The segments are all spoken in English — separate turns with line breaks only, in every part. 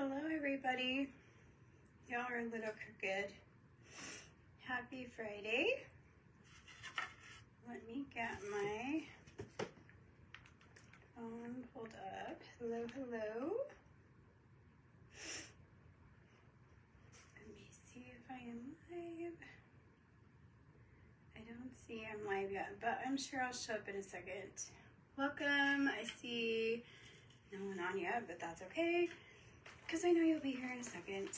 Hello everybody. Y'all are a little crooked. Happy Friday. Let me get my phone pulled up. Hello, hello. Let me see if I am live. I don't see I'm live yet, but I'm sure I'll show up in a second. Welcome. I see no one on yet, but that's okay, because I know you'll be here in a second.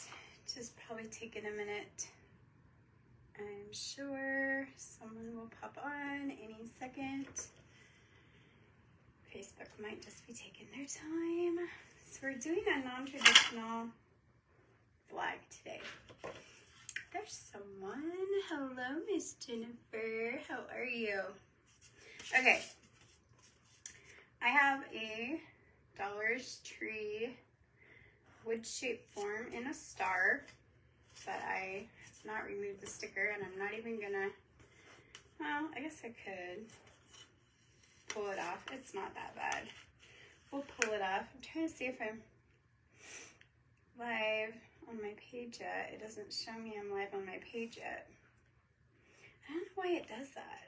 Just probably taking a minute. I'm sure someone will pop on any second. Facebook might just be taking their time. So we're doing a non-traditional flag today. There's someone. Hello, Miss Jennifer. How are you? Okay. I have a Dollar Tree wood-shaped form in a star, but I have not removed the sticker, and I'm not even gonna, well, I guess I could pull it off. It's not that bad. We'll pull it off. I'm trying to see if I'm live on my page yet. It doesn't show me I'm live on my page yet. I don't know why it does that.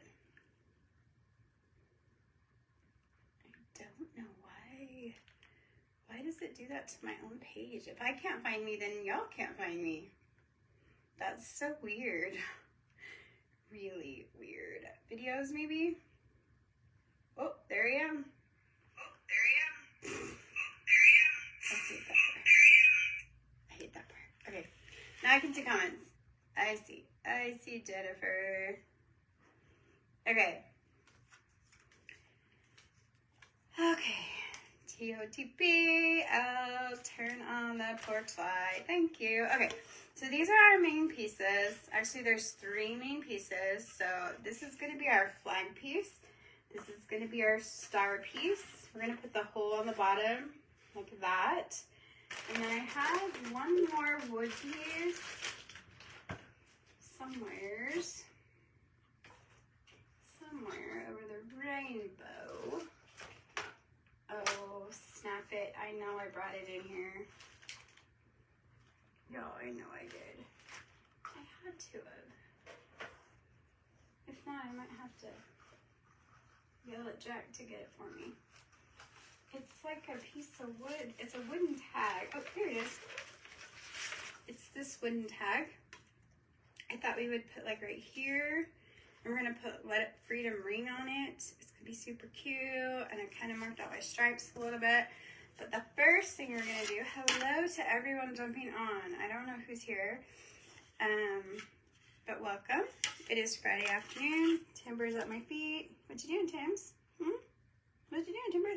I don't know why. Why does it do that to my own page? If I can't find me, then y'all can't find me. That's so weird. Really weird. Videos, maybe? Oh, there I am. I hate that part. I hate that part. Okay. Now I can see comments. I see Jennifer. Okay. Okay. TOTP, I'll turn on the porch light. Thank you. Okay, so these are our main pieces. Actually, there's 3 main pieces. So this is going to be our flag piece. This is going to be our star piece. We're going to put the hole on the bottom like that. And then I have one more wood piece somewhere over the rainbow. Oh, snap it. I know I brought it in here. Yo, I know I did. I had to have. If not, I might have to yell at Jack to get it for me. It's like a piece of wood. It's a wooden tag. Oh, here it is. It's this wooden tag. I thought we would put like right here. And we're going to put Let It Freedom ring on it. It's going to be super cute. And I kind of marked out my stripes a little bit. But the first thing we're going to do, hello to everyone jumping on. I don't know who's here. But welcome. It is Friday afternoon. Timber's at my feet. What you doing, Tims? What you doing, Timber?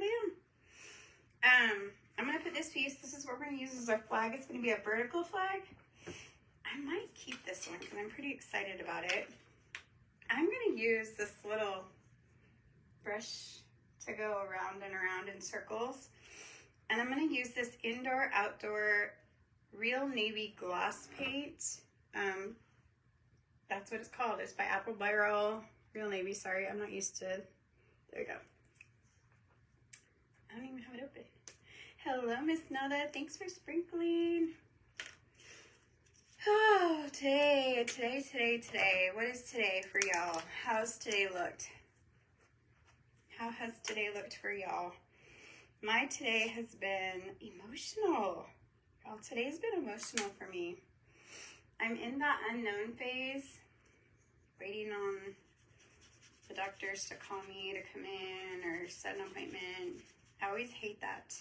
I'm going to put this piece. This is what we're going to use as our flag. It's going to be a vertical flag. I might keep this one because I'm pretty excited about it. I'm going to use this little brush to go around and around in circles. And I'm going to use this indoor-outdoor Real Navy gloss paint. That's what it's called. It's by Apple Barrel. Real Navy, sorry. I'm not used to... There we go. I don't even have it open. Hello, Miss Nelda. Thanks for sprinkling. Oh, today. What is today for y'all? How's today looked? How has today looked for y'all? My today has been emotional. Y'all, today's been emotional for me. I'm in that unknown phase, waiting on the doctors to call me to come in or set an appointment. I always hate that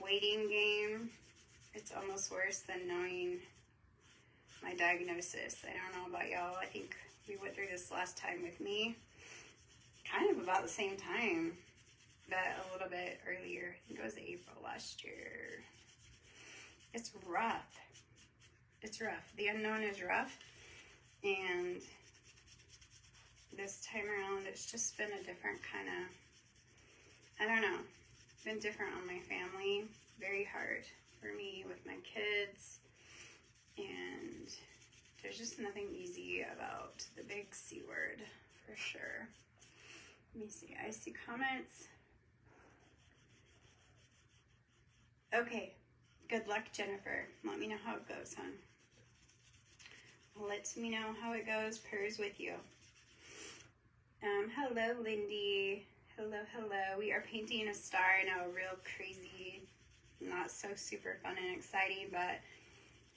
waiting game. It's almost worse than knowing my diagnosis. I don't know about y'all. I think we went through this last time with me, kind of about the same time, but a little bit earlier. I think it was April last year. It's rough. It's rough. The unknown is rough, and this time around, it's just been a different kind of, I don't know, been different on my family. Very hard for me with my kids. And there's just nothing easy about the big C word, for sure. Let me see. I see comments. Okay. Good luck, Jennifer. Let me know how it goes, hon. Let me know how it goes. Prayers with you. Hello, Lindy. Hello, hello. We are painting a star. I know, real crazy, not so super fun and exciting, but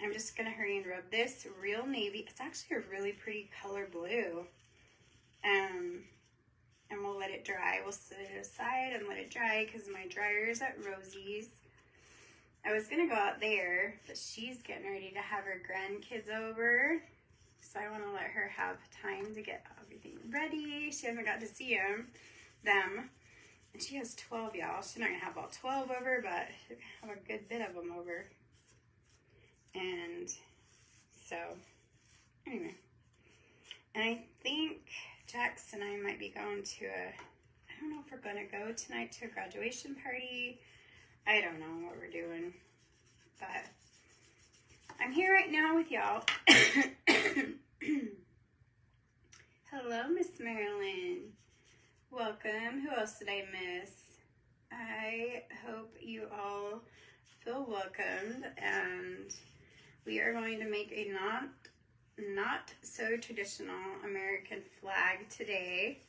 I'm just going to hurry and rub this real navy. It's actually a really pretty color blue. And we'll let it dry. We'll set it aside and let it dry because my dryer is at Rosie's. I was going to go out there, but she's getting ready to have her grandkids over. So I want to let her have time to get everything ready. She hasn't got to see them. And she has 12, y'all. She's not going to have all 12 over, but she'll have a good bit of them over. And so, anyway. And I think Jax and I might be going to I don't know if we're going to go tonight to a graduation party. I don't know what we're doing. But I'm here right now with y'all. Hello, Miss Marilyn. Welcome. Who else did I miss? I hope you all feel welcomed, and we are going to make a not so traditional American flag today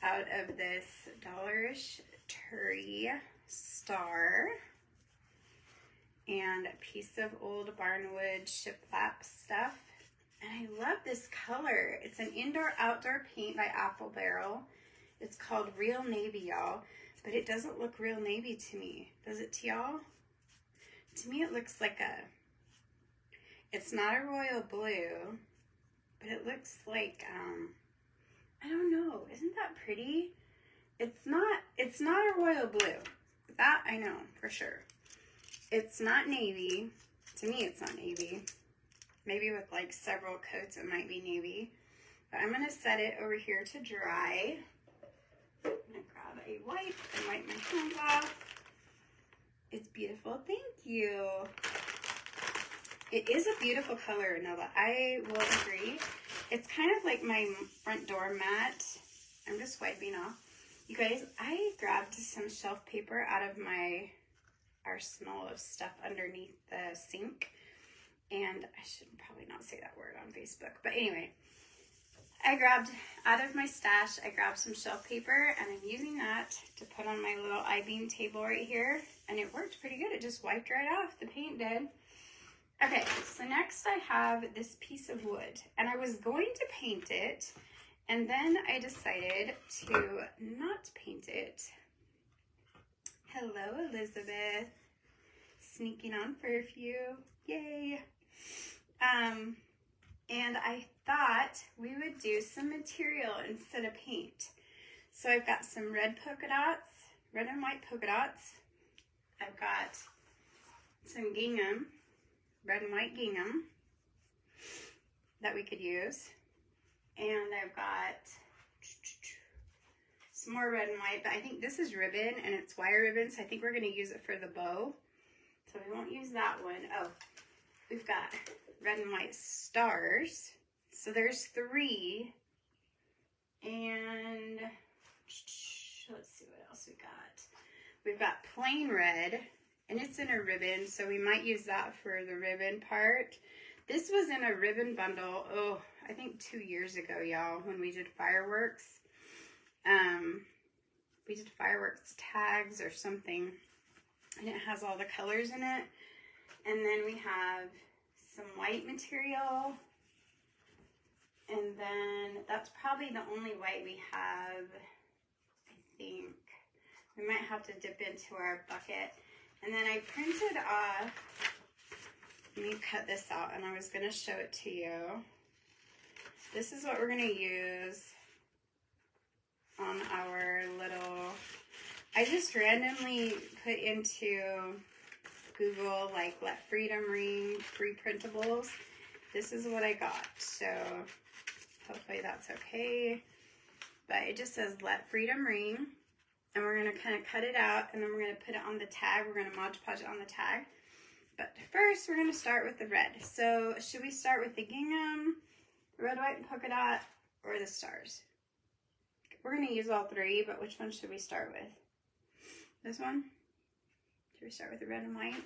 out of this Dollarish Tree star and a piece of old barnwood shiplap stuff. And I love this color. It's an indoor-outdoor paint by Apple Barrel. It's called Real Navy, y'all. But it doesn't look real navy to me. Does it to y'all? To me, it looks like it's not a royal blue, but it looks like, I don't know. Isn't that pretty? It's not a royal blue. That I know for sure. It's not navy. To me, it's not navy. Maybe with like several coats, it might be navy. But I'm going to set it over here to dry. I'm going to grab a wipe and wipe my hands off. It's beautiful. Thank you. It is a beautiful color, Nova. I will agree. It's kind of like my front door mat. I'm just wiping off. You guys, I grabbed some shelf paper out of my arsenal of stuff underneath the sink. And I should probably not say that word on Facebook. But anyway, I grabbed out of my stash, I grabbed some shelf paper, and I'm using that to put on my little I-beam table right here. And it worked pretty good. It just wiped right off. The paint did. Okay, so next I have this piece of wood. And I was going to paint it, and then I decided to not paint it. Hello, Elizabeth. Sneaking on for a few. Yay. And I thought we would do some material instead of paint. So I've got some red polka dots, red and white polka dots. I've got some gingham, red and white gingham that we could use. And I've got some more red and white, but I think this is ribbon and it's wire ribbon, so I think we're going to use it for the bow. So we won't use that one. Oh, we've got red and white stars. So there's 3. And let's see what else we got. We've got plain red, and it's in a ribbon, so we might use that for the ribbon part. This was in a ribbon bundle, oh, I think 2 years ago, y'all, when we did fireworks. We did fireworks tags or something, and it has all the colors in it. And then we have some white material, and then that's probably the only white we have, I think. We might have to dip into our bucket. And then I printed off, let me cut this out, and I was going to show it to you. This is what we're going to use on our little, I just randomly put into Google, like, Let Freedom Ring free printables. This is what I got, so hopefully that's okay. But it just says Let Freedom Ring, and we're going to kind of cut it out, and then we're going to put it on the tag. We're going to Mod Podge it on the tag. But first, we're going to start with the red. So should we start with the gingham, red, white, and polka dot, or the stars? We're going to use all 3, but which one should we start with? This one? Should we start with the red and white?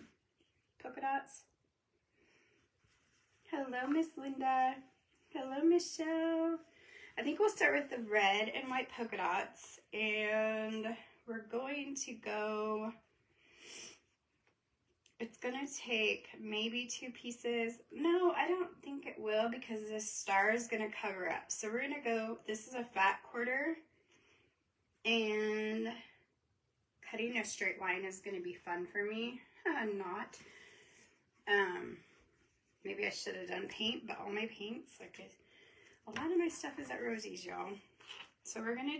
polka dots. Hello, Miss Linda. Hello, Michelle. I think we'll start with the red and white polka dots, and we're going to go, it's gonna take maybe 2 pieces. No, I don't think it will, because this star is gonna cover up. So we're gonna go, this is a fat quarter, and cutting a straight line is gonna be fun for me. Not. Maybe I should have done paint, but all my paints, like a lot of my stuff is at Rosie's, y'all. So we're gonna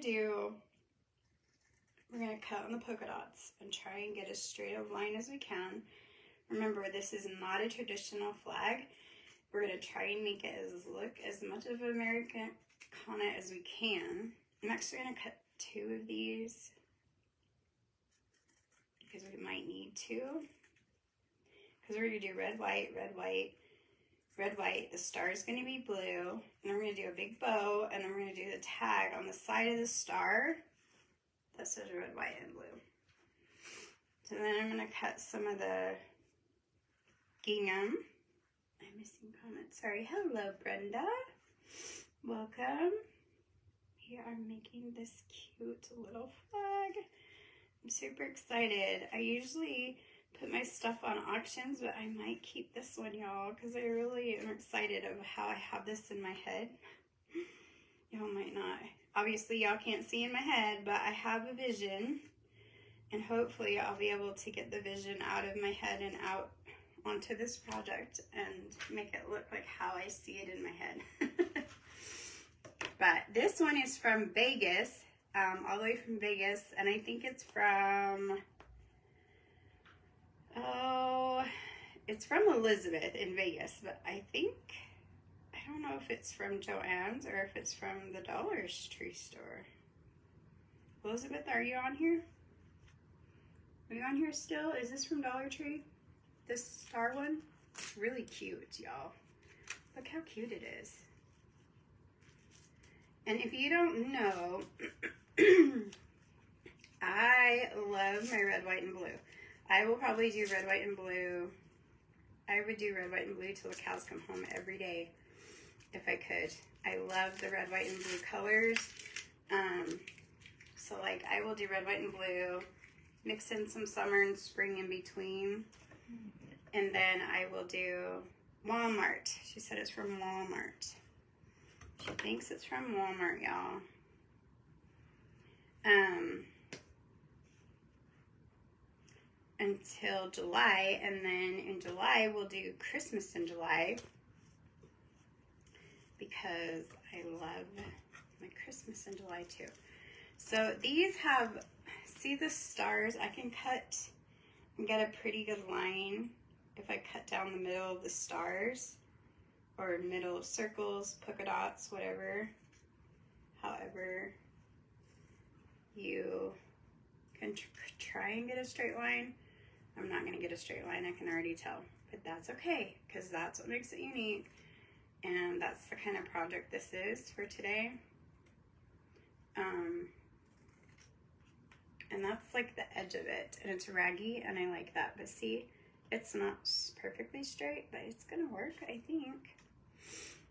cut on the polka dots and try and get as straight of line as we can. Remember, this is not a traditional flag. We're gonna try and make it look as much of Americana as we can. I'm actually gonna cut 2 of these because we might need to. Because we're gonna do red, white, red, white, red, white. The star is going to be blue, and then we're going to do a big bow, and then we're going to do the tag on the side of the star that says red, white, and blue. So then I'm going to cut some of the gingham. I'm missing comments. Sorry. Hello, Brenda. Welcome. We are making this cute little flag. I'm super excited. I usually put my stuff on auctions, but I might keep this one, y'all, because I really am excited of how I have this in my head. Y'all might not. Obviously, y'all can't see in my head, but I have a vision, and hopefully I'll be able to get the vision out of my head and out onto this project and make it look like how I see it in my head. But this one is from Vegas, all the way from Vegas, and I think it's from... Oh, it's from Elizabeth in Vegas, but I don't know if it's from Joann's or if it's from the Dollar Tree store. Elizabeth, are you on here? Are you on here still? Is this from Dollar Tree? This star one? It's really cute, y'all. Look how cute it is. And if you don't know, I love my red, white, and blue. I will probably do red, white, and blue. I would do red, white, and blue till the cows come home every day if I could. I love the red, white, and blue colors. So like I will do red, white, and blue, mix in some summer and spring in between. And then I will do Walmart. She said it's from Walmart. She thinks it's from Walmart, y'all. Until July, and then in July we'll do Christmas in July because I love my Christmas in July too. So these have, see the stars? I can cut and get a pretty good line if I cut down the middle of the stars or middle of circles, polka dots, whatever. However you can try and get a straight line. I'm not going to get a straight line, I can already tell. But that's okay, because that's what makes it unique. And that's the kind of project this is for today. And that's like the edge of it. And it's raggy, and I like that. But see, it's not perfectly straight, but it's going to work, I think.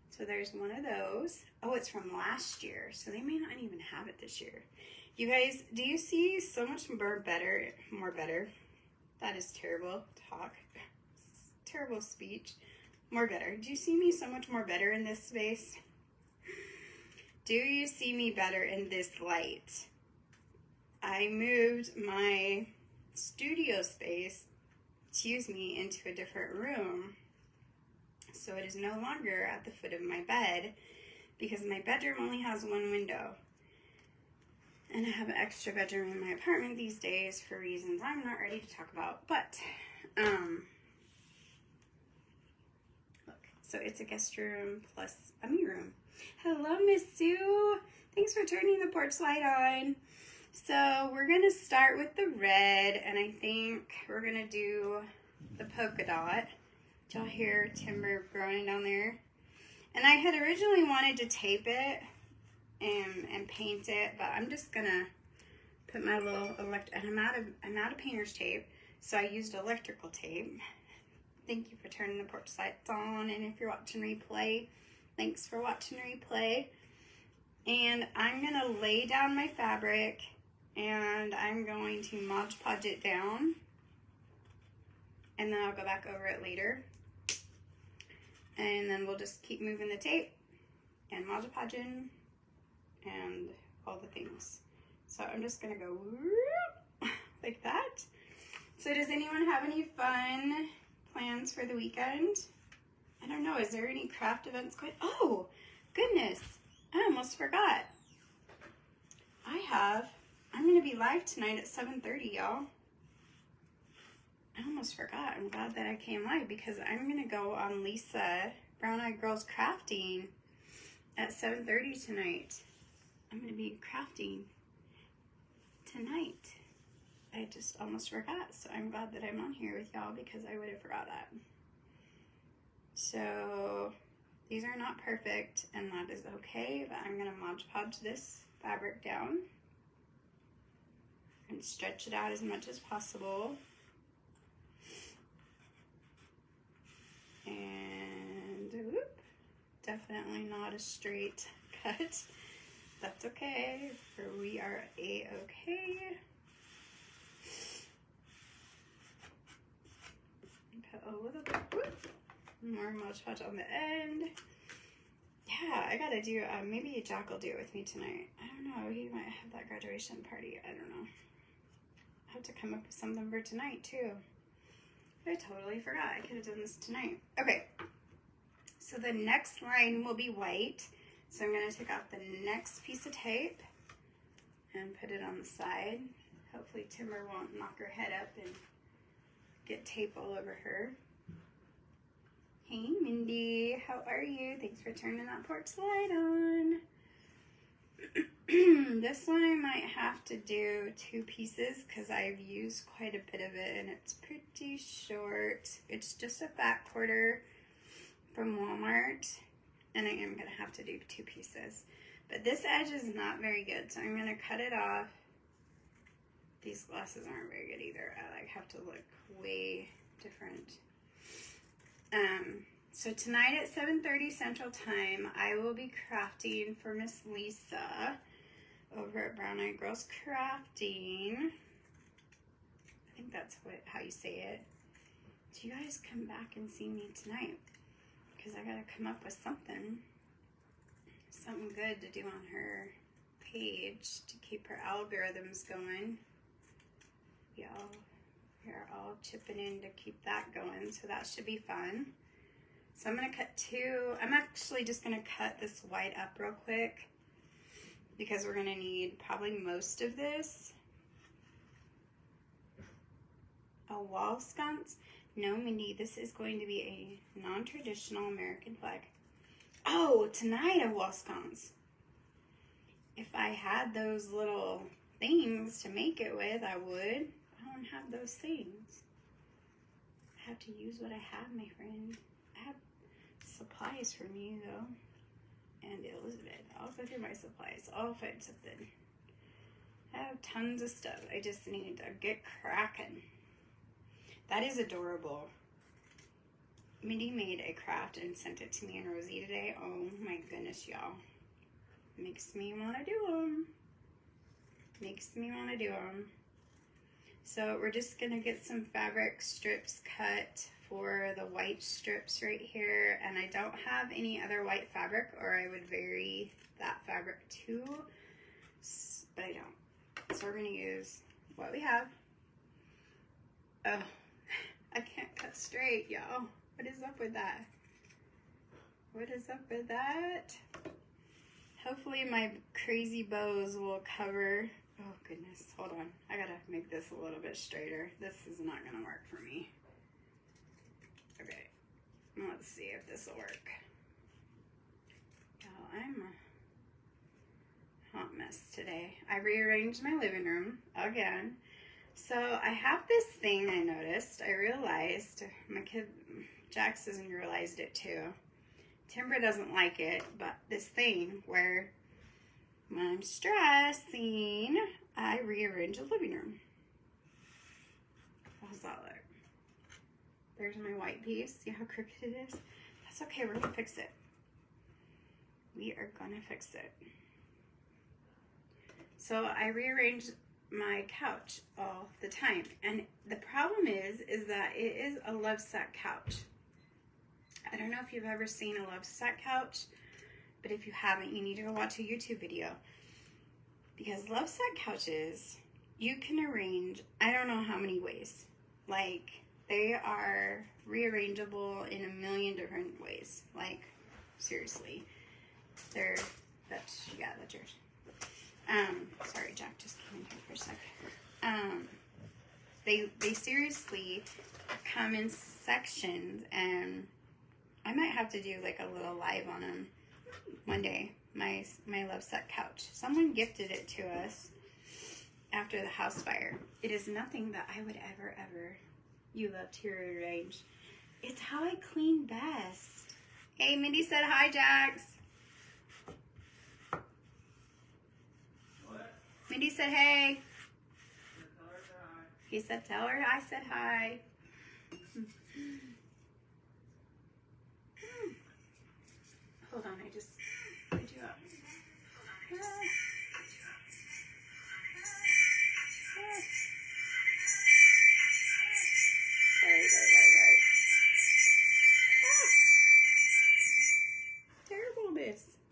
So there's one of those. Oh, it's from last year, so they may not even have it this year. You guys, do you see so much more better? That is terrible talk. Terrible speech. More better. Do you see me so much more better in this space? Do you see me better in this light? I moved my studio space, into a different room. So it is no longer at the foot of my bed because my bedroom only has one window. And I have an extra bedroom in my apartment these days for reasons I'm not ready to talk about. But, look, so it's a guest room plus a me room. Hello, Miss Sue. Thanks for turning the porch light on. So we're going to start with the red, and I think we're going to do the polka dot. Did y'all hear timber growing down there? And I had originally wanted to tape it and paint it, but I'm just gonna put my little I'm out of painter's tape, so I used electrical tape. Thank you for turning the porch lights on. And if you're watching replay, thanks for watching replay. And I'm going to lay down my fabric and I'm going to Mod Podge it down. And then I'll go back over it later. And then we'll just keep moving the tape and Mod Podging and all the things. So I'm just going to go like that. So does anyone have any fun plans for the weekend? I don't know. Is there any craft events going? Oh, goodness. I almost forgot. I'm going to be live tonight at 7:30, y'all. I almost forgot. I'm glad that I came live because I'm going to go on Lisa Brown Eyed Girls Crafting at 7:30 tonight. I'm going to be crafting tonight. I just almost forgot, so I'm glad that I'm on here with y'all because I would have forgot that. So these are not perfect, and that is okay, but I'm going to Mod Podge this fabric down and stretch it out as much as possible. And whoop, definitely not a straight cut. That's okay, for we are a-okay. Put a little bit, whoop, more Mod Podge on the end. Yeah, I gotta do, maybe Jack will do it with me tonight. I don't know, he might have that graduation party, I don't know. I have to come up with something for tonight too. I totally forgot, I could have done this tonight. Okay, so the next line will be white. So I'm gonna take off the next piece of tape and put it on the side. Hopefully Timber won't knock her head up and get tape all over her. Hey Mindy, how are you? Thanks for turning that porch light on. This one I might have to do 2 pieces because I've used quite a bit of it and it's pretty short. It's just a fat quarter from Walmart and I am going to have to do 2 pieces. But this edge is not very good, so I'm going to cut it off. These glasses aren't very good either. I like have to look way different. So tonight at 7:30 Central Time, I will be crafting for Miss Lisa over at Brown Eyed Girls Crafting. I think that's how you say it. So you guys come back and see me tonight because I gotta come up with something good to do on her page to keep her algorithms going. Y'all, we're all chipping in to keep that going, so that should be fun. So I'm gonna cut 2. I'm actually just gonna cut this white up real quick because we're gonna need probably most of this. A wall sconce? No, Mindy, this is going to be a non-traditional American flag. Oh, tonight a wall sconce. If I had those little things to make it with, I would. I don't have those things. I have to use what I have, my friend. I have supplies from you, though. And Elizabeth. I'll go through my supplies. I'll find something. I have tons of stuff. I just need to get cracking. That is adorable. Mindy made a craft and sent it to me and Rosie today. Oh my goodness, y'all. Makes me want to do them. Makes me want to do them. So we're just going to get some fabric strips cut for the white strips right here. And I don't have any other white fabric or I would vary that fabric too. But I don't. So we're going to use what we have. Oh, I can't cut straight, y'all. What is up with that? What is up with that? Hopefully my crazy bows will cover. Oh goodness, hold on. I gotta make this a little bit straighter. This is not gonna work for me. Okay, let's see if this will work. Y'all, I'm a hot mess today. I rearranged my living room again. So I have this thing I noticed. I realized, my kid, Jax hasn't realized it too. Timber doesn't like it, but this thing where when I'm stressing, I rearrange the living room. How's that look? There's my white piece. See how crooked it is? That's okay. We're gonna fix it. We are gonna fix it. So I rearrange my couch all the time, and the problem is that it is a Lovesac couch. I don't know if you've ever seen a Lovesac couch, but if you haven't, you need to go watch a YouTube video, because Lovesac couches, you can arrange I don't know how many ways. Like, they are rearrangeable in a million different ways. Like, seriously. That's yours. Sorry, Jack just came in here for a second. They seriously come in sections, and I might have to do like a little live on them one day. My Lovesac couch. Someone gifted it to us after the house fire. It is nothing that I would ever you love to rearrange. It's how I clean best. Hey, Mindy said hi, Jax. What? Mindy said hey. He said tell her I said hi. Hold on, I just put you up. Sorry.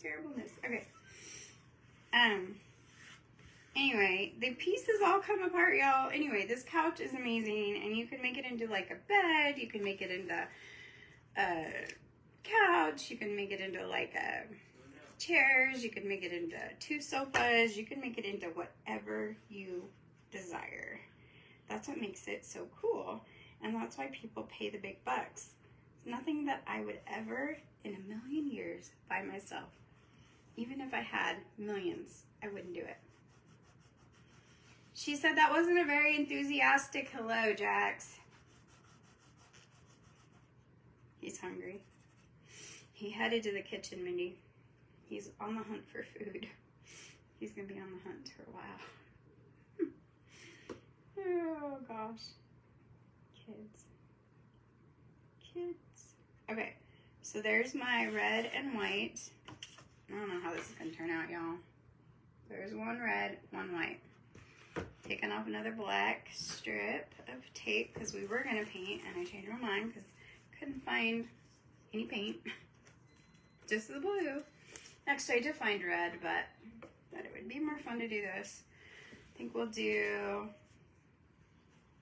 Terribleness. Okay. Anyway, the pieces all come apart, y'all. Anyway, this couch is amazing, and you can make it into like a bed. You can make it into a couch. You can make it into like a chairs. You can make it into 2 sofas. You can make it into whatever you desire. That's what makes it so cool, and that's why people pay the big bucks. It's nothing that I would ever in a million years buy myself. Even if I had millions, I wouldn't do it. She said that wasn't a very enthusiastic hello, Jax. He's hungry. He headed to the kitchen, Mindy. He's on the hunt for food. He's gonna be on the hunt for a while. Oh gosh. Kids. Okay, so there's my red and white. I don't know how this is gonna turn out, y'all. There's one red, one white. Taking off another black strip of tape because we were gonna paint, and I changed my mind because I couldn't find any paint. Just the blue. Next I did find red, but thought it would be more fun to do this. I think we'll do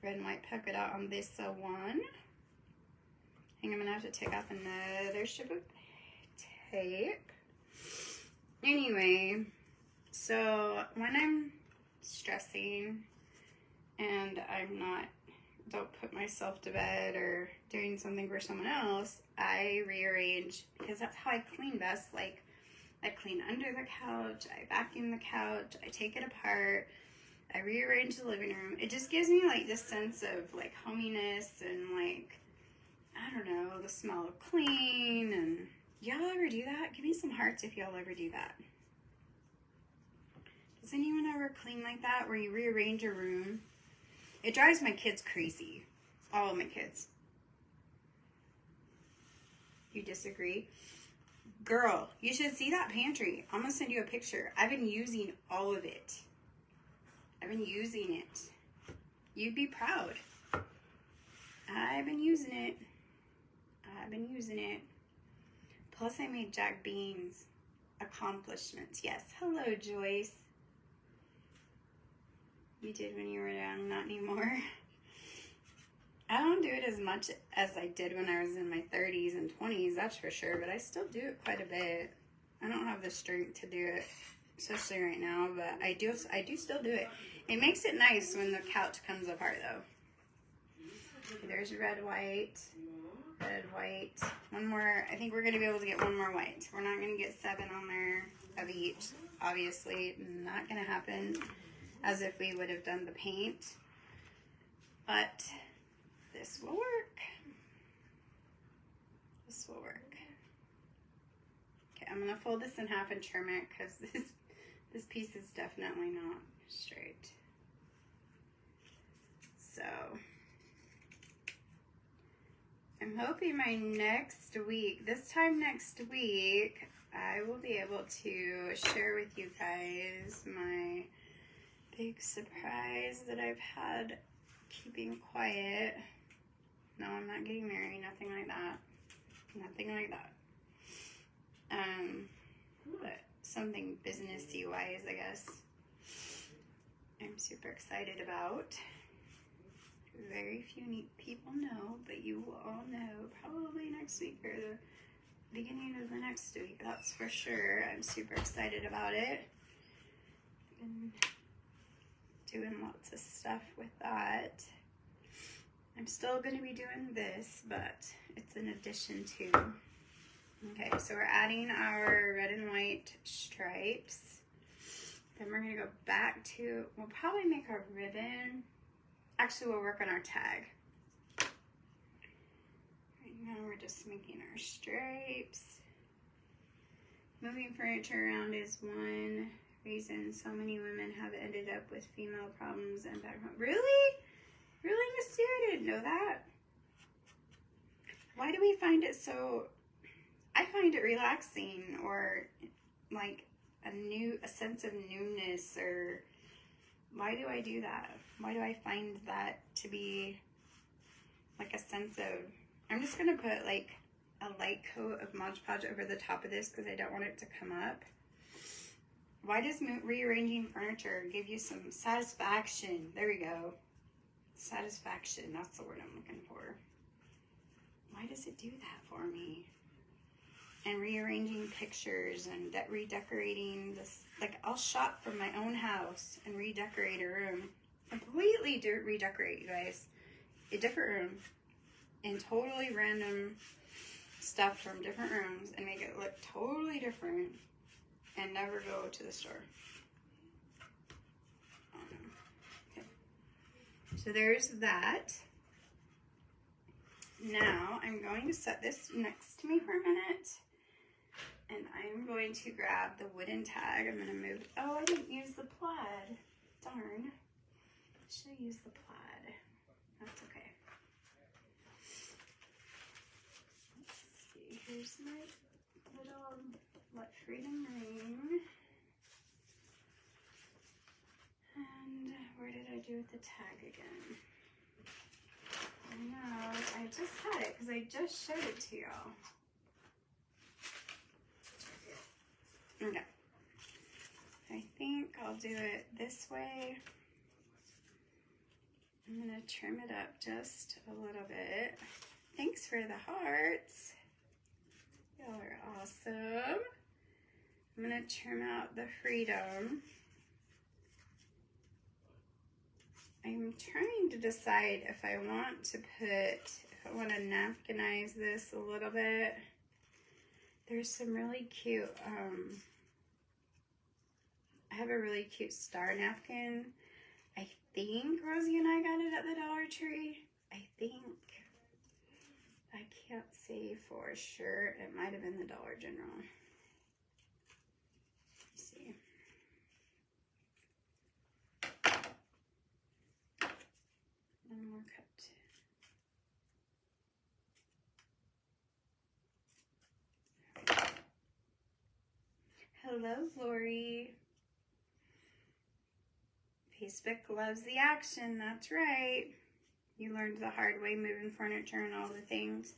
red and white polka dot on this one. I think I'm gonna have to take off another strip of tape. Anyway, so when I'm stressing and don't put myself to bed or doing something for someone else, I rearrange, because that's how I clean best. Like, I clean under the couch, I vacuum the couch, I take it apart, I rearrange the living room. It just gives me like this sense of like hominess and like, I don't know, the smell of clean. And y'all ever do that? Give me some hearts if y'all ever do that. Does anyone ever clean like that, where you rearrange your room? It drives my kids crazy. All of my kids. You disagree? Girl, you should see that pantry. I'm going to send you a picture. I've been using all of it. I've been using it. You'd be proud. I've been using it. Plus, I made Jack Beans accomplishments. Yes. Hello, Joyce. You did when you were young, not anymore. I don't do it as much as I did when I was in my 30s and 20s, that's for sure, but I still do it quite a bit. I don't have the strength to do it, especially right now, but I do still do it. It makes it nice when the couch comes apart, though. Okay, there's red, white. One more. I think we're going to be able to get one more white. We're not going to get 7 on there of each. Obviously, not going to happen as if we would have done the paint. But this will work. Okay, I'm going to fold this in half and trim it because this piece is definitely not straight. So I'm hoping my next week, this time next week, I will be able to share with you guys my big surprise that I've had keeping quiet. No, I'm not getting married, nothing like that. Nothing like that. But something businessy wise, I guess. I'm super excited about. Very few people know, but you will all know probably next week or the beginning of the next week. That's for sure. I'm super excited about it. Been doing lots of stuff with that. I'm still going to be doing this, but it's an addition to. Okay, so we're adding our red and white stripes. Then we're going to go back to, we'll probably make our ribbon. Actually, we'll work on our tag. Right now we're just making our stripes. Moving furniture around is one reason so many women have ended up with female problems and background. Really? Really, Miss Sue? I didn't know that. Why do we find it so... I find it relaxing, or like a sense of newness, or why do I do that? Why do I find that to be like a sense of, I'm just going to put like a light coat of Mod Podge over the top of this because I don't want it to come up. Why does rearranging furniture give you some satisfaction? There we go. Satisfaction, that's the word I'm looking for. Why does it do that for me? And rearranging pictures and redecorating this. Like, I'll shop from my own house and redecorate a room. Completely redecorate, you guys. A different room. And totally random stuff from different rooms and make it look totally different. And never go to the store. Okay. So there's that. Now, I'm going to set this next to me for a minute. And I'm going to grab the wooden tag. I'm going to move. Oh, I didn't use the plaid. Darn. I should have used the plaid. That's okay. Let's see. Here's my little Let Freedom Ring. And where did I do with the tag again? I know. I just had it because I just showed it to y'all. Okay. I think I'll do it this way. I'm going to trim it up just a little bit. Thanks for the hearts. Y'all are awesome. I'm going to trim out the Freedom. I'm trying to decide if I want to to napkinize this a little bit. There's some really cute, I have a really cute star napkin. I think Rosie and I got it at the Dollar Tree. I think. I can't say for sure. It might have been the Dollar General. Let's see. One more cut. Hello, Lori. Facebook loves the action, that's right. You learned the hard way moving furniture and all the things.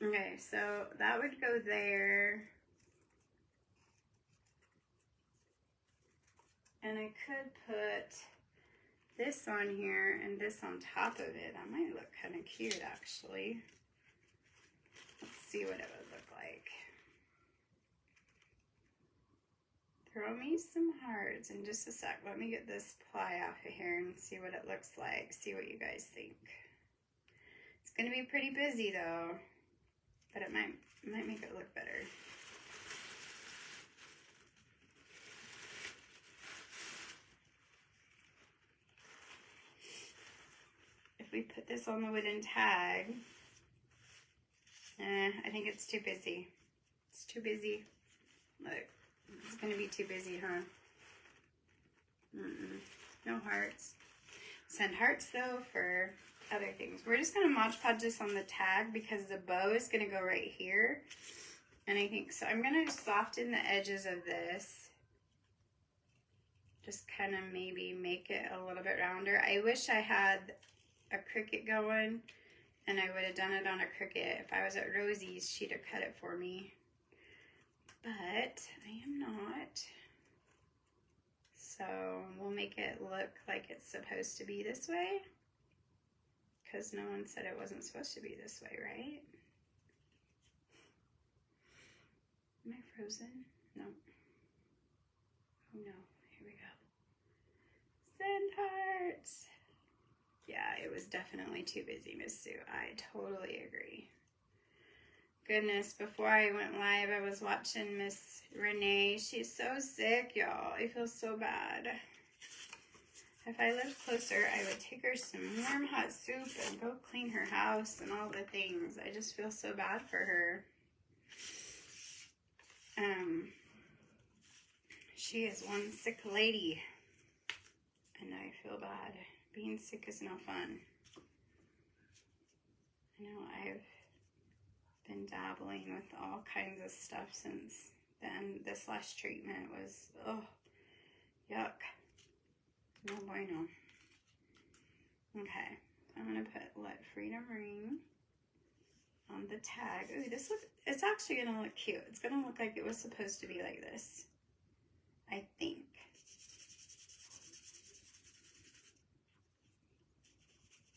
Okay, so that would go there. And I could put this on here and this on top of it. That might look kind of cute, actually. Let's see what it would look like. Throw me some hearts in just a sec. Let me get this ply off of here and see what it looks like. See what you guys think. It's going to be pretty busy though, but it might make it look better. If we put this on the wooden tag, I think it's too busy. It's too busy. Look. It's going to be too busy, huh? No hearts. Send hearts, though, for other things. We're just going to Mod Podge this on the tag because the bow is going to go right here. And I think, so I'm going to soften the edges of this. Just kind of maybe make it a little bit rounder. I wish I had a Cricut going and I would have done it on a Cricut. If I was at Rosie's, she'd have cut it for me. But I am not. So we'll make it look like it's supposed to be this way. Because no one said it wasn't supposed to be this way, right? Am I frozen? No. Oh no, here we go. Send hearts. Yeah, it was definitely too busy, Miss Sue. I totally agree. Goodness, before I went live, I was watching Miss Renee. She's so sick, y'all. I feel so bad. If I lived closer, I would take her some warm hot soup and go clean her house and all the things. I just feel so bad for her. She is one sick lady, and I feel bad. Being sick is no fun. I know I've been dabbling with all kinds of stuff since then. This last treatment was, oh, yuck. No bueno. Okay, so I'm gonna put Let Freedom Ring on the tag. Ooh, this look, it's actually gonna look cute. It's gonna look like it was supposed to be like this, I think.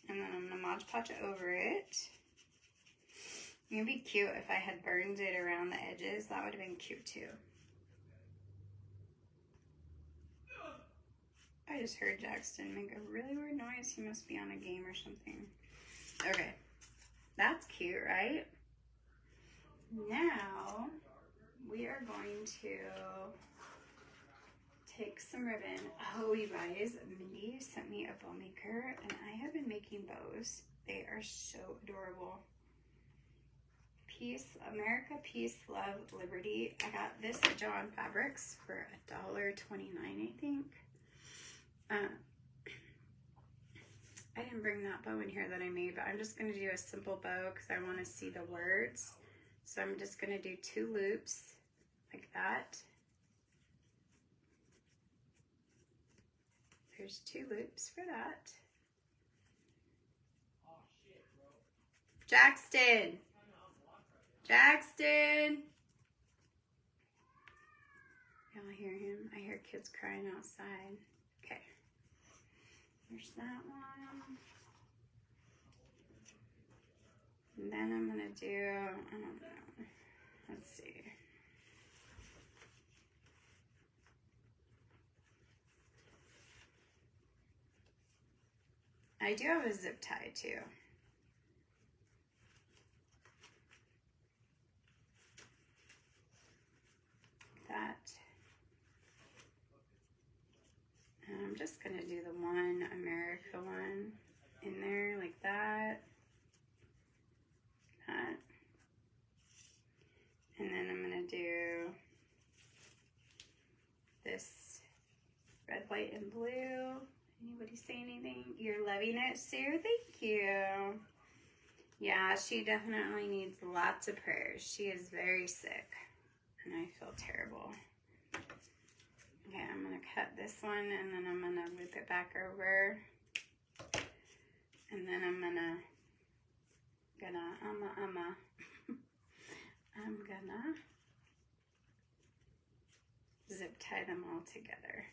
And then I'm gonna Mod Podge over it. It'd be cute if I had burned it around the edges. That would have been cute too. I just heard Jackson make a really weird noise. He must be on a game or something. Okay, that's cute, right? Now, we are going to take some ribbon. Oh, you guys, Mindy sent me a bow maker, and I have been making bows. They are so adorable. Peace, America, Peace, Love, Liberty. I got this at Joann Fabrics for $1.29, I think. I didn't bring that bow in here that I made, but I'm just going to do a simple bow because I want to see the words. So I'm just going to do 2 loops like that. There's 2 loops for that. Jackson! Jackson! Y'all hear him? I hear kids crying outside. Okay. There's that one. And then I'm going to do, I don't know. Let's see. I do have a zip tie too. That. And I'm just going to do the one America one in there like that. That. And then I'm going to do this red, white, and blue. Anybody say anything? You're loving it, Sue? Thank you. Yeah, she definitely needs lots of prayers. She is very sick, and I feel terrible. Okay, I'm going to cut this one, and then I'm going to loop it back over. And then I'm gonna zip tie them all together.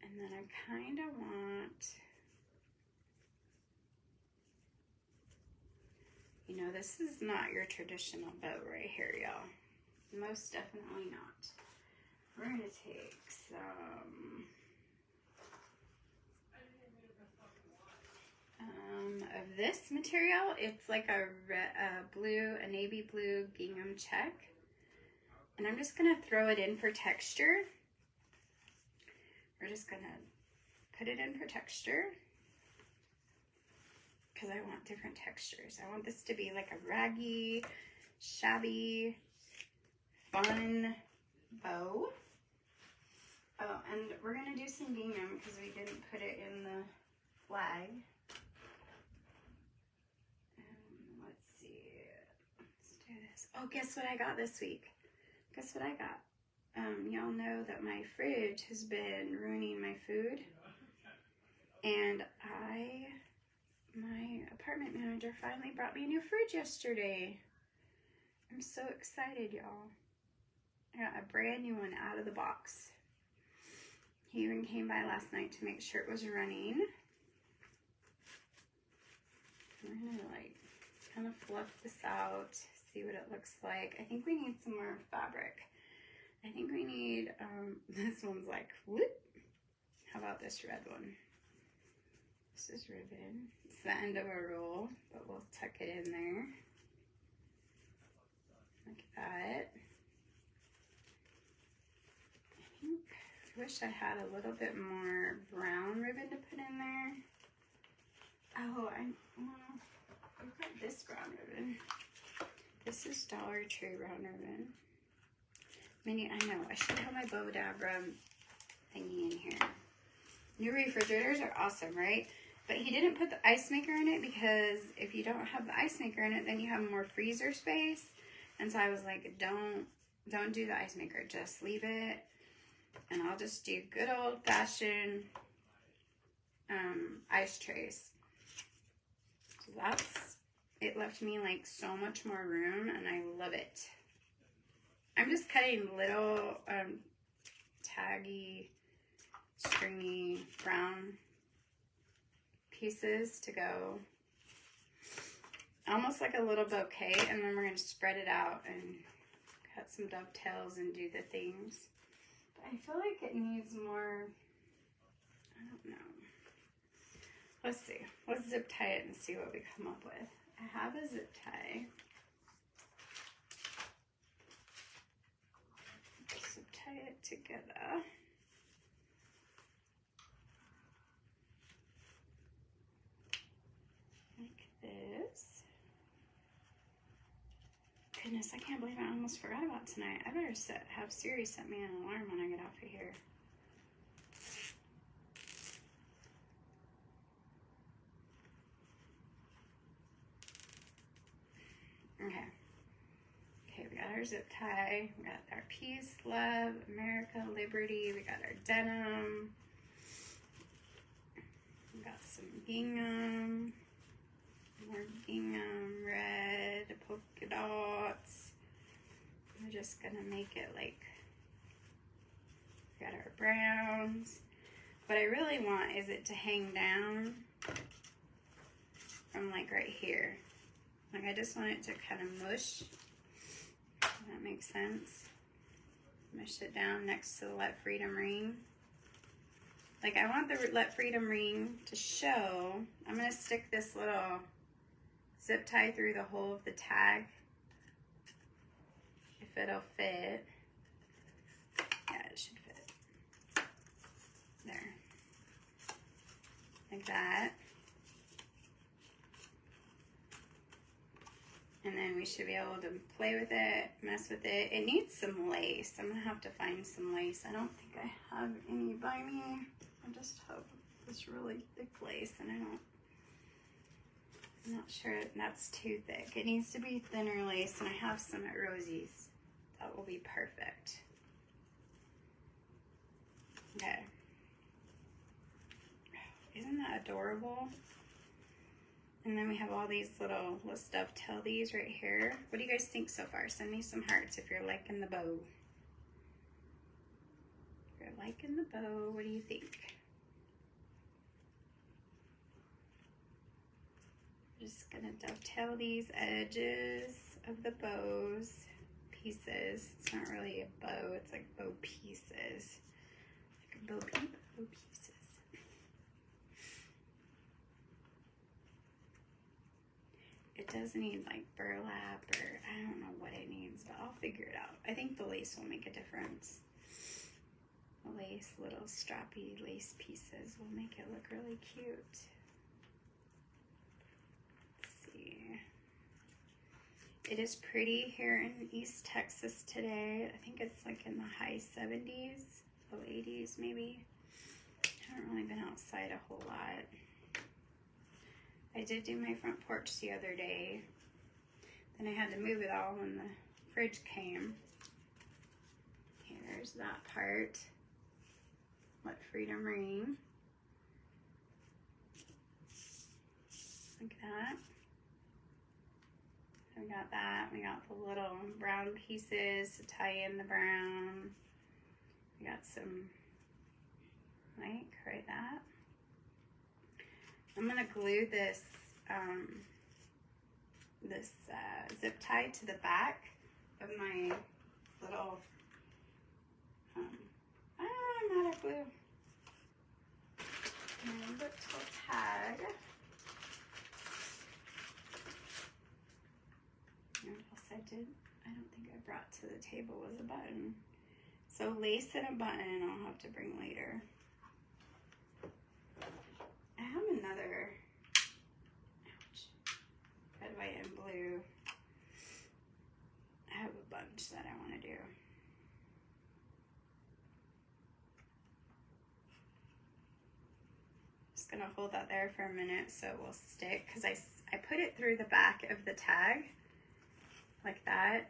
And then I kind of want, you know, this is not your traditional bow right here, y'all. Most definitely not. We're gonna take some of this material. It's like a navy blue gingham check. And I'm just gonna throw it in for texture. We're just gonna put it in for texture because I want different textures. I want this to be like a raggy, shabby, fun bow. Oh, and we're gonna do some gingham because we didn't put it in the flag. Let's see. Let's do this. Oh, guess what I got this week? Guess what I got? Y'all know that my fridge has been ruining my food. And my apartment manager finally brought me a new fridge yesterday. I'm so excited, y'all. I got a brand new one out of the box. He even came by last night to make sure it was running. I'm gonna like kind of fluff this out, see what it looks like. I think we need some more fabric. I think we need, this one's like, whoop. How about this red one? This is ribbon. It's the end of a roll, but we'll tuck it in there. Like that. I wish I had a little bit more brown ribbon to put in there. Oh, I've got this brown ribbon. This is Dollar Tree brown ribbon. Minnie, I know, I should have my Bodabra thingy in here. New refrigerators are awesome, right? But he didn't put the ice maker in it because if you don't have the ice maker in it, then you have more freezer space. And so I was like, don't do the ice maker, just leave it. And I'll just do good old-fashioned ice trays. So it left me like so much more room, and I love it. I'm just cutting little taggy, stringy brown pieces to go almost like a little bouquet, and then we're going to spread it out and cut some dovetails and do the things. But I feel like it needs more, I don't know. Let's see. Let's zip tie it and see what we come up with. I have a zip tie. Zip tie it together. Like this. Goodness, I can't believe I almost forgot about tonight. I better have Siri set me an alarm when I get off of here. Okay, we got our zip tie, we got our peace, love, America, liberty, we got our denim, we got some gingham, more gingham, red, polka dots. We're just gonna make it like, we got our browns. What I really want is it to hang down from like right here. Like I just want it to kind of mush, if that makes sense. Mush it down next to the Let Freedom ring. Like I want the Let Freedom ring to show. I'm gonna stick this little zip tie through the hole of the tag, if it'll fit. Yeah, it should fit. There. Like that. And then we should be able to play with it, mess with it. It needs some lace. I'm gonna have to find some lace. I don't think I have any by me. I just have this really thick lace, and I'm not sure that's too thick. It needs to be thinner lace, and I have some at Rosie's. That will be perfect. Okay. Isn't that adorable? And then we have all these little, let's dovetail these right here. What do you guys think so far? Send me some hearts if you're liking the bow. If you're liking the bow, what do you think? Just gonna dovetail these edges of the bows, pieces. It's not really a bow, it's like bow pieces. Like a bow pieces. It does need like burlap, or I don't know what it needs, but I'll figure it out. I think the lace will make a difference. The lace, little strappy lace pieces will make it look really cute. Let's see. It is pretty here in East Texas today. I think it's like in the high 70s, low 80s maybe. I haven't really been outside a whole lot. I did do my front porch the other day. Then I had to move it all when the fridge came. Here's that part. Let freedom ring. Like that. So we got that. We got the little brown pieces to tie in the brown. We got some like right that. I'm gonna glue this zip tie to the back of my little I'm out of glue. And little tag. And what else I did? I don't think I brought to the table was a button. So lace and a button I'll have to bring later. I have another, ouch, red, white, and blue. I have a bunch that I want to do. Just gonna hold that there for a minute so it will stick, because I put it through the back of the tag like that,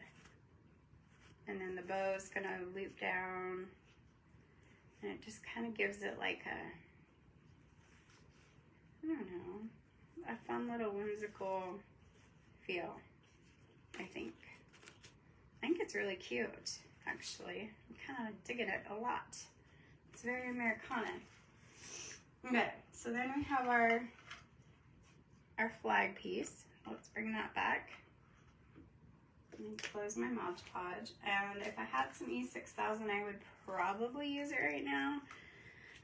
and then the bow's gonna loop down, and it just kind of gives it like a, I don't know, a fun little whimsical feel, I think. I think it's really cute, actually. I'm kind of digging it a lot. It's very Americana. Okay, so then we have our flag piece. Let's bring that back. Let me close my Mod Podge. And if I had some E6000, I would probably use it right now.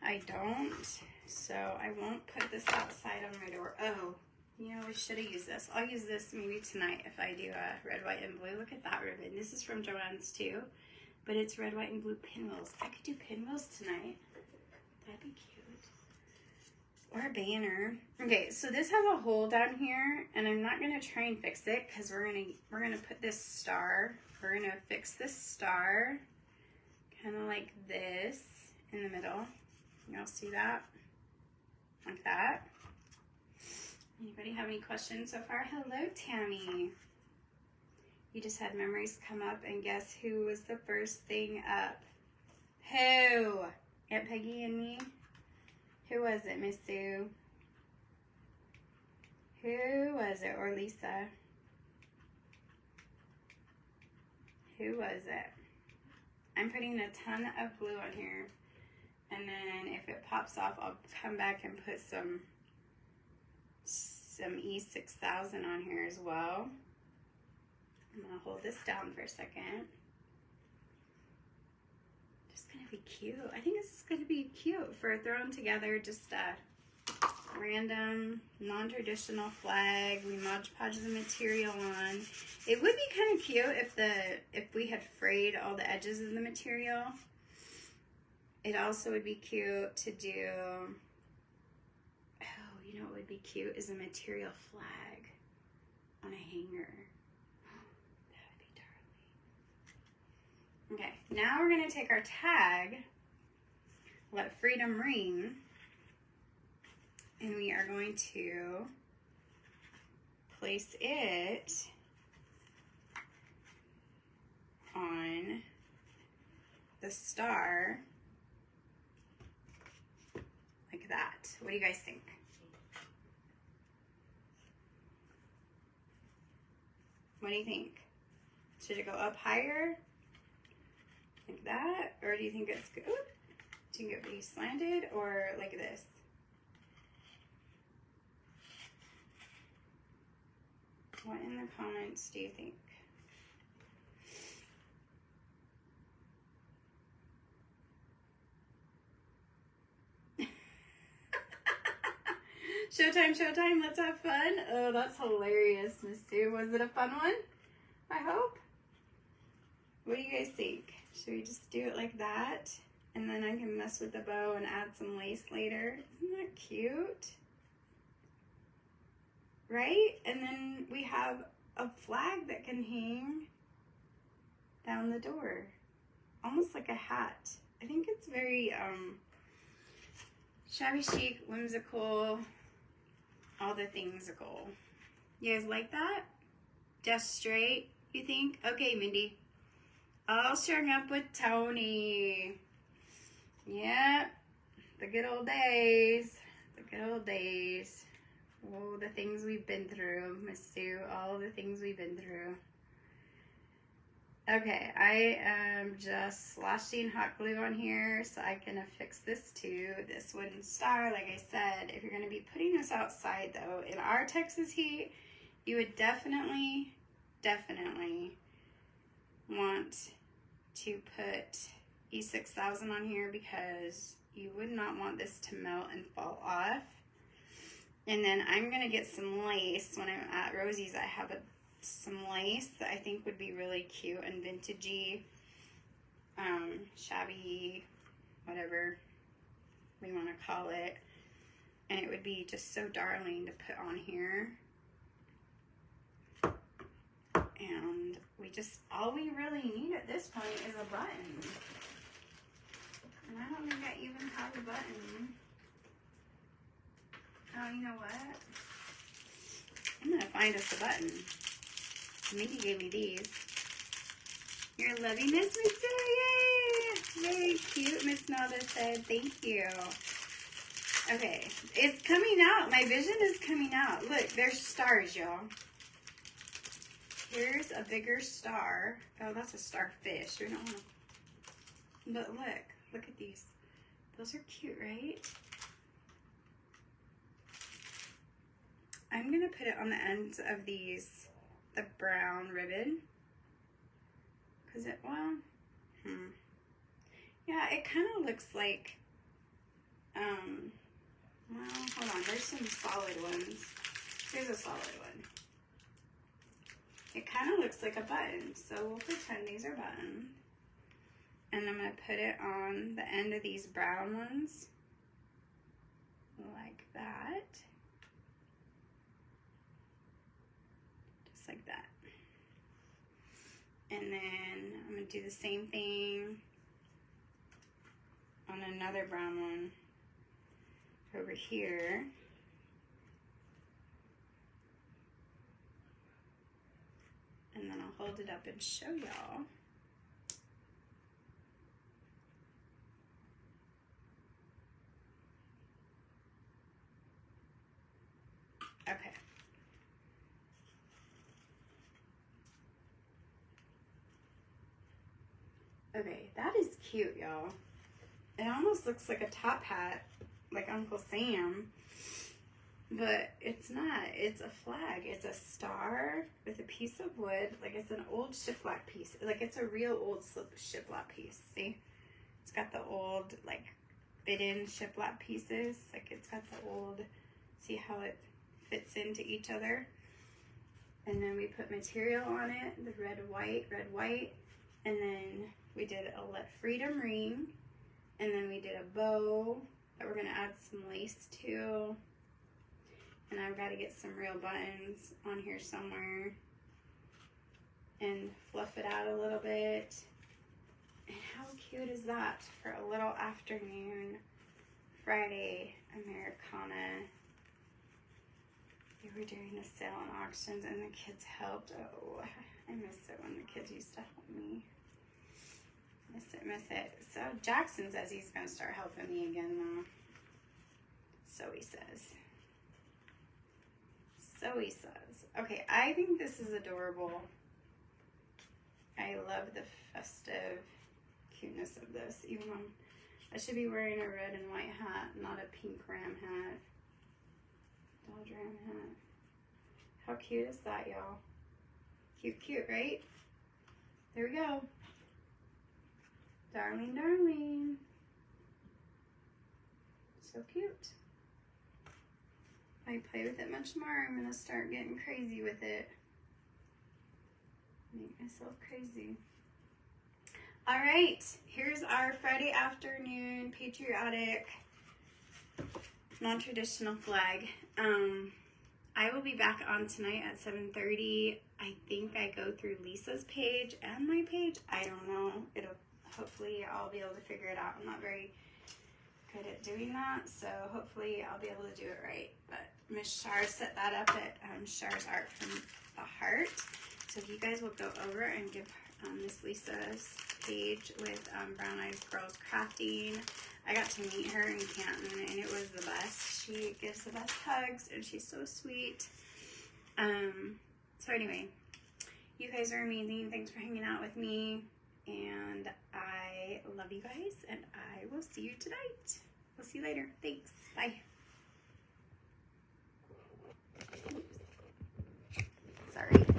I don't, so I won't put this outside on my door. Oh, you know, we should have used this. I'll use this maybe tonight if I do a red, white, and blue. Look at that ribbon. This is from Joann's too, but it's red, white, and blue pinwheels. I could do pinwheels tonight. That'd be cute. Or a banner. Okay, so this has a hole down here, and I'm not gonna try and fix it because we're gonna put this star. We're gonna fix this star, kind of like this in the middle. Y'all see that? Like that. Anybody have any questions so far? Hello, Tammy. You just had memories come up, and guess who was the first thing up? Who? Aunt Peggy and me? Who was it, Miss Sue? Who was it? Or Lisa? Who was it? I'm putting a ton of glue on here. And then if it pops off, I'll come back and put some E6000 on here as well. I'm gonna hold this down for a second. Just gonna be cute. I think this is gonna be cute for throwing together just a random, non-traditional flag. We Mod Podge the material on. It would be kind of cute if we had frayed all the edges of the material. It also would be cute to do, oh, you know what would be cute is a material flag on a hanger. That would be darling. Okay, now we're gonna take our tag, let freedom ring, and we are going to place it on the star like that. What do you guys think? What do you think? Should it go up higher? Like that? Or do you think it's good? Do you think it would be slanted or like this? What in the comments do you think? Showtime, showtime, let's have fun. Oh, that's hilarious, Miss Sue. Was it a fun one? I hope. What do you guys think? Should we just do it like that? And then I can mess with the bow and add some lace later. Isn't that cute? Right? And then we have a flag that can hang down the door. Almost like a hat. I think it's very shabby chic, whimsical. all the things go. You guys like that? Just straight, you think? Okay, Mindy. All strung up with Tony. Yep. The good old days. The good old days. Oh, the things we've been through, Miss Sue. All the things we've been through. Okay, I am just slashing hot glue on here so I can affix this to this wooden star. Like I said, if you're going to be putting this outside, though, in our Texas heat, you would definitely want to put E6000 on here because you would not want this to melt and fall off. And then I'm going to get some lace. When I'm at Rosie's, I have some lace that I think would be really cute and vintagey, shabby, whatever we want to call it. And it would be just so darling to put on here. And all we really need at this point is a button. And I don't think I even have a button. Oh, you know what? I'm gonna find us a button. Mindy gave me these. You're loving this, Miss Sue. Yay! Very cute, Miss Nelda said. Thank you. Okay, it's coming out. My vision is coming out. Look, there's stars, y'all. Here's a bigger star. Oh, that's a starfish. We don't want to... But look at these. Those are cute, right? I'm going to put it on the ends of these, the brown ribbon. Because it, well, yeah, it kind of looks like, well, hold on, there's some solid ones. Here's a solid one. It kind of looks like a button, so we'll pretend these are buttons. And I'm going to put it on the end of these brown ones, like that. Just like that. And then I'm going to do the same thing on another brown one over here. And then I'll hold it up and show y'all. Okay. Okay, that is cute, y'all. It almost looks like a top hat, like Uncle Sam. But it's not. It's a flag. It's a star with a piece of wood. Like it's an old shiplap piece. Like it's a real old shiplap piece. See? It's got the old like fit-in shiplap pieces. Like it's got the old, see how it fits into each other? And then we put material on it. The red, white. And then we did a Let Freedom ring. And then we did a bow that we're going to add some lace to. And I've got to get some real buttons on here somewhere and fluff it out a little bit. And how cute is that for a little afternoon Friday Americana? We were doing a sale and auctions and the kids helped. Oh, I miss it when the kids used to help me. Miss it. So Jackson says he's going to start helping me again though. So he says. Okay, I think this is adorable. I love the festive cuteness of this. Even though I should be wearing a red and white hat, not a pink ram hat. Dodge ram hat. How cute is that, y'all? Cute, right? There we go. Darling. So cute. If I play with it much more, I'm gonna start getting crazy with it. Make myself crazy. All right, here's our Friday afternoon patriotic, non-traditional flag. I will be back on tonight at 7:30. I think I go through Lisa's page and my page. I don't know. Hopefully I'll be able to figure it out. I'm not very good at doing that, so hopefully I'll be able to do it right. But Miss Shar set that up at Shar's Art from the Heart. So if you guys will go over and give Miss Lisa's page with Brown Eyes Girls Crafting. I got to meet her in Canton and it was the best. She gives the best hugs and she's so sweet. So anyway, you guys are amazing. Thanks for hanging out with me. And I love you guys and I will see you tonight. We'll see you later. Thanks. Bye. Sorry.